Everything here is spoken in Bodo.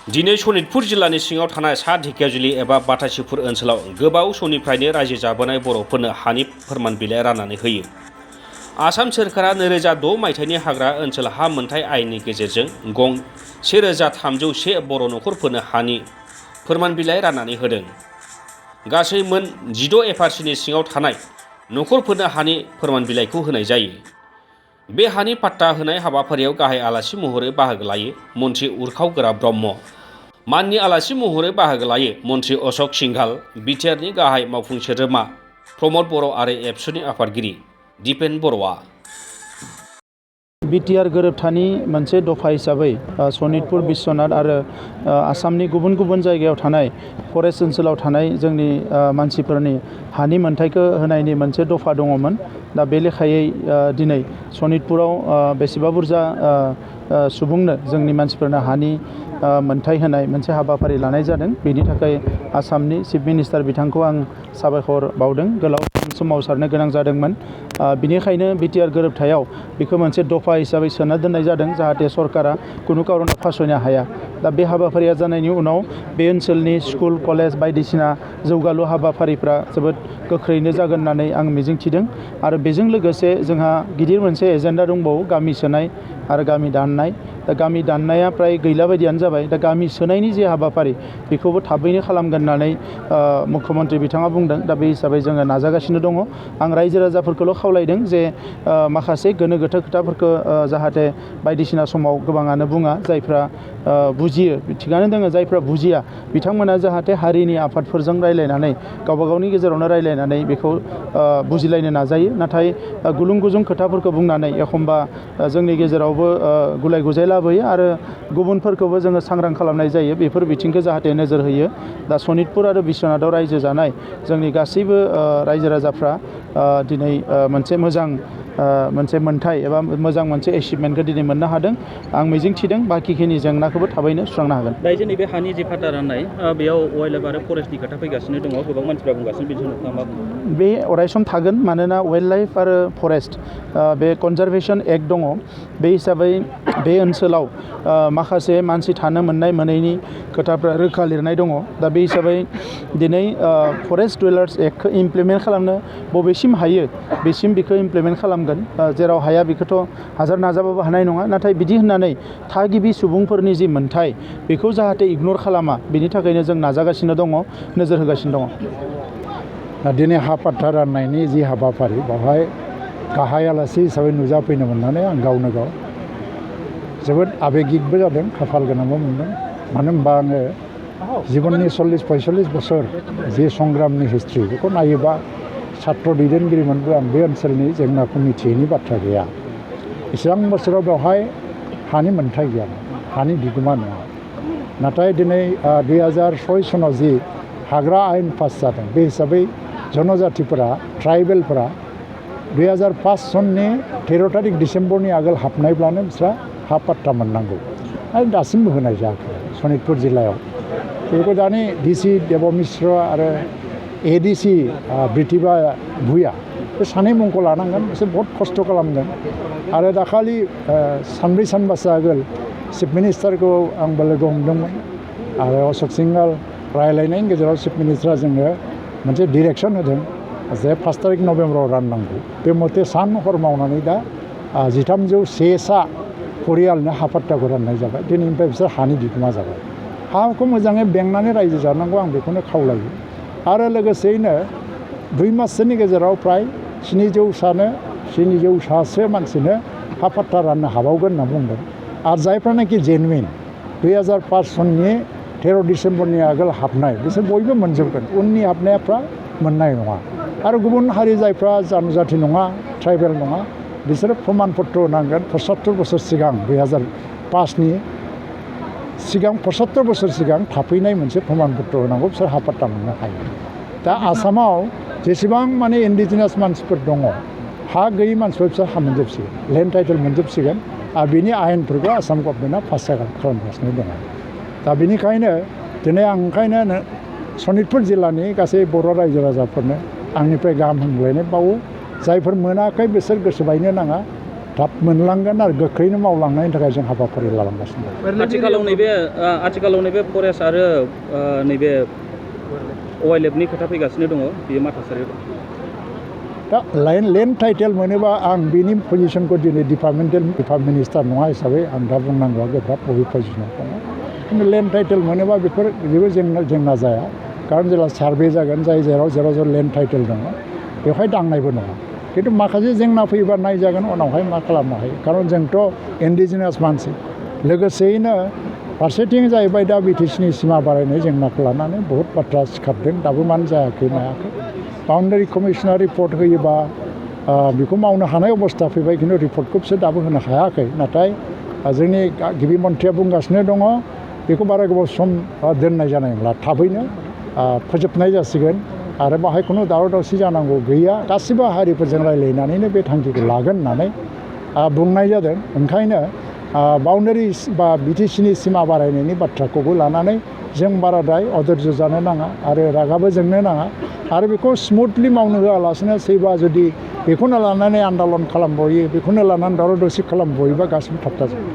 दिनै सनितपुर जिल्लानि सिङाव थानाय सा ढेकियाजुलि एबा बाटासिपुर ओनसोलाव गोबाव समनिफ्रायनो रायजो जाबोनाय बर'फोरनो हानि फोरमान बिलाइ राननानै होयो। आसाम सोरखारा 2006 मायथाइनि हाग्रा ओनसोल हा मोनथाय आयेननि गेजेरजों गं 1301 बर' नखरफोरनो हानि फोरमान बिलाइ राननानै होदों। गासै मोन 16 एफआरसिनि सिङाव थानाय नखरफोरनो हानि फोरमान बिलाइखौ होनाय जायो। बे हानि पाट्टा होनाय हाबाफारियाव गाहाय आलासि महरै बाहागो लायो मन्त्रि उरखाव गोरा ब्रह्म। माननि आलासि महरै बाहागो लायो मन्त्रि अशोक सिंघाल, बिटिआरनि गाहाय मावफुं सोद्रोमा प्रमद बर' आरो एबसुनि आफादगिरि दिपेन बर'आ। बिटिआर गोरोबथानि मोनसे दफा हिसाबै सनितपुर बिश्वनाथ आरो आसामनि गुबुन गुबुन जायगायाव थानाय फरेस्ट ओनसोलाव थानाय जोंनि मानसिफोरनि हानि मोनथायखौ होनायनि मोनसे दफा दङमोन। दा बे लेखायै दिनै सनितपुराव बेसेबा बुरजा सुबुंनो जोंनि मानसिफोरनो हानि मोनथाय होनाय मोनसे हाबाफारि लानाय जादों। बेनि थाखाय आसामनि चिफ मिनिस्टार बिथांखौ आं साबायखर बावदों। गोलाव सोमावसारनो गोनां जादोंमोन। बिनिखायनो बिटिआर गोरोबथायाव बेखौ मोनसे दफा हिसाबै सोना दोननाय जादों जाहाथे सरकारा खुनु कारनाव फासयनो हाया। दा बे हाबाफारिया जानायनि उनाव बे ओनसोलनि स्कुल कलेज बायदिसिना जौगालु हाबाफारिफ्रा जोबोद गोख्रैनो जागोन होननानै आं मिजिंथिदों। आरो बेजों लोगोसे जोंहा गिदिर मोनसे एजेन्डा दंबावो गामि सोनाय आरो गामि दाननाय। दा गामि दाननाया प्राय गैला बायदियानो जाबाय। दा गामि सोनायनि जे हाबाफारि बेखौबो थाबैनो खालामगोन होननानै मुख्यमन्त्रि बिथाङा बुंदों। दा बे हिसाबै जोङो नाजागासिनो दङ। आं रायजो राजाफोरखौल' खावलायदों जे माखासे गोनो गोथो खोथाफोरखौ जाहाथे बायदिसिना समाव गोबाङानो बुङा। जायफ्रा बुजियो थिगानो दङ, जायफ्रा बुजिया बिथांमोना जाहाथे हारिनि आफादफोरजों रायलायनानै गावबा गावनि गेजेरावनो रायलायनानै बेखौ बुजिलायनो नाजायो। नाथाय गुलुं गुजुं खोथाफोरखौ बुंनानै एखमबा जोंनि गेजेरावबो गुलाय गुजाय लाबोयो आरो गुबुनफोरखौबो जोङो सांग्रां खालामनाय जायो। बेफोर बिथिंखौ जाहाथे नोजोर होयो। दा सनितपुर आरो बिश्वनाथाव रायजो जानाय जोंनि गासैबो रायजो राजाफ्रा दिनै मोनसे मोजां मोनसे मोनथाय एबा मोजां मोनसे एचिभमेन्टखौ दिनै मोननो हादों। आं मिजिंथिदों बाखिखिनि जेंनाखौबो थाबैनो सुस्रांनो हागोन। दायो जोंनि बे हानि जे फाट्टा राननाय बेयाव वाइल्ड लाइफ आरो फरेस्टनि खोथा फैगासिनो दङ। गोबां मानसिफ्रा बुंगासिनो बेनि सायाव मा बुङो? बे अरायसम थागोन। मानोना वाइल्ड लाइफ आरो फरेस्ट बे कनजारभेशन एक्ट दङ। बे हिसाबै बे ओनसोलाव माखासे मानसि थानो मोननाय मोनैनि खोथाफ्रा रोखा लिरनाय दङ। दा बे हिसाबै दिनै फरेस्ट डुवेलार्स एक्टखौ इमप्लिमेन्ट खालामनो बबेसिम हायो बेसिम बेखौ इमप्लिमेन्ट खालामगोन। जेराव हाया बेखौथ' हाजार नाजाबाबो हानाय नङा। नाथाय बिदि होननानै थागिबि सुबुंफोरनि जि मोनथाय बेखौ जाहाथे इगनर खालामा बेनि थाखायनो जों नाजागासिनो दङ, नोजोर होगासिनो दङ। दिनै हा पाट्टा राननायनि जि हाबाफारि बेवहाय गाहाय आलासि हिसाबै नुजाफैनो मोननानै आं गावनो गाव जोबोद आबेगिकबो जादों, खाफाल गोनांबो मोनदों। मानो होनबा आङो जिबननि 40-45 बोसोर जि संग्रामनि हिस्ट्रि बेखौ नायोबा सात्र दैदेनगिरिमोनबो आं बे ओनसोलनि जेंनाखौ मिथियैनि बाथ्रा गैया। इसेबां बोसोराव बेवहाय हानि मोनथाय गैयामोन, हानि बिगोमा नङा। नाथाय दिनै 2006 सनाव जि हाग्रा आयेन पास जादों बे हिसाबै जनजातिफोरा ट्राइबेलफोरा 2005 सननि 13 तारिख डिसेम्बरनि आगोल हाबनायब्लानो बिस्रा हा पाट्टा मोननांगौ आरो दासिमबो होनाय जायाखै सनितपुर जिल्लायाव। बेखौ दानि डिसि देब मिश्र आरो एडिसि ब्रिटिबा भुया बे सानै मुंखौ लानांगोन। बिसोर बहुत खस्थ' खालामदों। आरो दाखालि सानब्रै सानबासो आगोल चिफ मिनिस्टारखौ आंबो लोगो हमदोंमोन आरो अशोक सिंघाल रायलायनायनि गेजेराव चिफ मिनिस्टारा जोंनो मोनसे डिरेक्सन होदों जे 5 तारिख नभेम्बराव राननांगौ। बे मथे सान हर मावनानै दा 1301 सा परियालनो हा पाट्टाखौ राननाय जाबाय। दिनैनिफ्राय बिसोर हानि बिगोमा जाबाय। हाखौ मोजाङै बेंनानै रायजो जानांगौ आं बेखौनो खावलायो। आरो लोगोसेयैनो 2 माससोनि गेजेराव प्राय 700 सासो मानसिनो हा पाट्टा राननो हाबावगोन होनना बुंदों। आरो जायफ्रानाखि जेनुइन 2005 सननि 13 डिसेम्बरनि आगोल हाबनाय बिसोर बयबो मोनजोबगोन। उननि हाबनायफ्रा मोननाय नङा। आरो गुबुन हारि जायफ्रा जनजाति नङा, ट्राइबेल नङा, बिसोरो प्रमाण पत्र नांगोन। 75 बोसोर सिगां 2005नि सिगां 75 बोसोर सिगां थाफैनाय मोनसे प्रमाण पत्र होनांगौ, बिसोर हा पाट्टा मोननो हायो। दा आसामाव जेसेबां माने इन्डिजिनास मानसिफोर दङ, हा गैयै मानसिफोर बिसोर हा मोनजोबसिगोन, लेन्ड टाइटेल मोनजोबसिगोन। आरो बिनि आयेनफोरखौ आसाम गभर्नमेन्टआ पास खालामगासिनो दङ। दा बेनिखायनो दिनै आं ओंखायनो सनितपुर जिल्लानि गासै बर' रायजो राजाफोरनो आंनिफ्राय गाहाम हामलायनाय बावो। जायफोर मोनाखै बिसोर गोसो बायनो नाङा। थाब मोनलांगोन आरो गोख्रैनो मावलांनायनि थाखाय जों हाबाफारि लालांगासिनो दं। आथिखालाव नैबे फरेस्ट आरो नैबे वाइल्डलाइफनि खोथा फैगासिनो दङ बेयो मा थासारियाव दं? दा लेन्ड टाइटेल मोनोबा आं बेनि पजिसनखौ दिनै डिपार्टमेन्ट मिनिस्टार नङा हिसाबै आं दा बुंनांगौआ गोब्राब बबे पजिसनाव दङ। खिन्थु लेन्ड टाइटेल मोनोबा बेफोर जेबो जेंना जाया खारन जेब्ला सार्भे जागोन जेराव लेन्ड टाइटेल दङ बेवहाय दांनायबो नङा। खिन्थु माखासे जेंना फैयोबा नायजागोन उनावहाय मा खालामनो हायो खारन जोंथ' इन्डिजिनास मानसि लोगोसेयैनो फारसेथिं जाहैबाय दा बिटिसिनि सिमा बारायनाय जेंनाखौ लानानै बहुत बाथ्रा सिखारदों दाबो मानो जायाखै मायाखै बाउन्डारि कमिसना रिपर्ट होयोबा बेखौ मावनो हानाय अबस्था फैबाय खिन्थु रिपर्टखौ बिसोर दाबो होनो हायाखै नाथाय जोंनि गिबि मन्थ्रिया बुंगासिनो दङ बेखौ बारा गोबाव सम दोननाय जानाय नंला थाबैनो फोजोबनाय जासिगोन आरो बाहाय खुनु दावराव दावसि जानांगौ गैया गासिबो हारिफोरजों रायज्लायनानैनो बे थांखिखौ लागोन होननानै बुंनाय जादों। ओंखायनो बाउन्डारि बा बिटिसिनि सिमा बारायनायनि बाथ्राखौबो लानानै जों बाराद्राय अधैर्य जानो नाङा आरो रागाबो जोंनो नाङा आरो बेखौ स्मुथलि मावनो होआलासिनो सोरबा जुदि बेखौनो लानानै आन्दालन खालामबावयो बेखौनो लानानै दावराव दावसि खालामबावयोबा गासिबो थाबथा जायो।